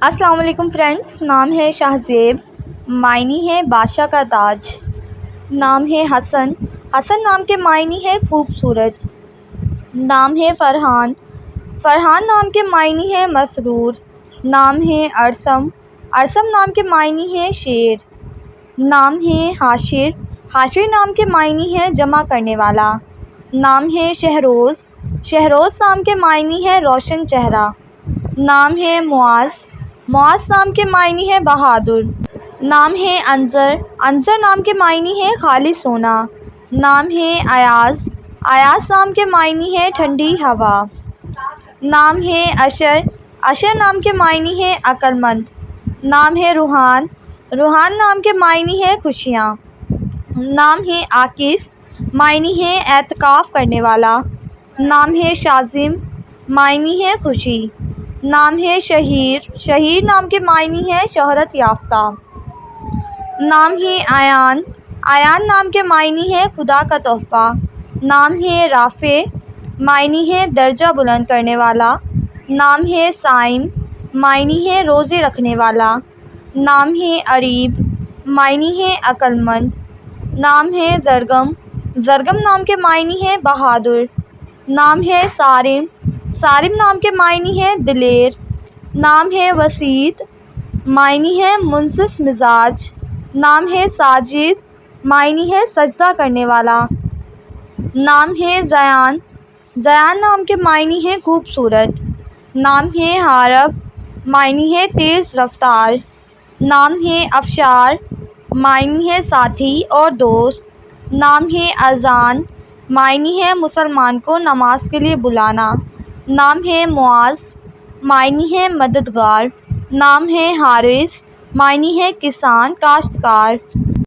السلام علیکم فرینڈس، نام ہے شاہزیب، معنی ہے بادشاہ کا تاج۔ نام ہے حسن، حسن نام کے معنی ہے خوبصورت۔ نام ہے فرحان، فرحان نام کے معنی ہے مسرور۔ نام ہے ارسم، ارسم نام کے معنی ہے شیر۔ نام ہے حاشر، حاشر نام کے معنی ہے جمع کرنے والا۔ نام ہے شہروز، شہروز نام کے معنی ہے روشن چہرہ۔ نام ہے معاذ، معاذ نام کے معنی ہے بہادر۔ نام ہے انظر، انظر نام کے معنی ہے خالص سونا۔ نام ہے ایاز، ایاز نام کے معنی ہے ٹھنڈی ہوا۔ نام ہے عشر، عشر نام کے معنی ہے عقل مند۔ نام ہے روحان، روحان نام کے معنی ہے خوشیاں۔ نام ہے عاکف، معنی ہے اعتکاف کرنے والا۔ نام ہے شازم، معنی ہے خوشی۔ نام ہے شہیر، شہیر نام کے معنی ہے شہرت یافتہ۔ نام ہے ایان، ایان نام کے معنی ہے خدا کا تحفہ۔ نام ہے رافع، معنی ہے درجہ بلند کرنے والا۔ نام ہے صائم، معنی ہے روزے رکھنے والا۔ نام ہے عریب، معنی ہے عقل مند۔ نام ہے زرگم، زرگم نام کے معنی ہے بہادر۔ نام ہے صارم، صارم نام کے معنی ہے دلیر۔ نام ہے وسیط، معنی ہے منصف مزاج۔ نام ہے ساجد، معنی ہے سجدہ کرنے والا۔ نام ہے زیان، زیان نام کے معنی ہے خوبصورت۔ نام ہے ہارب، معنی ہے تیز رفتار۔ نام ہے افشار، معنی ہے ساتھی اور دوست۔ نام ہے اذان، معنی ہے مسلمان کو نماز کے لیے بلانا۔ نام ہے معاذ، معنی ہے مددگار۔ نام ہے حارث، معنی ہے کسان کاشتکار۔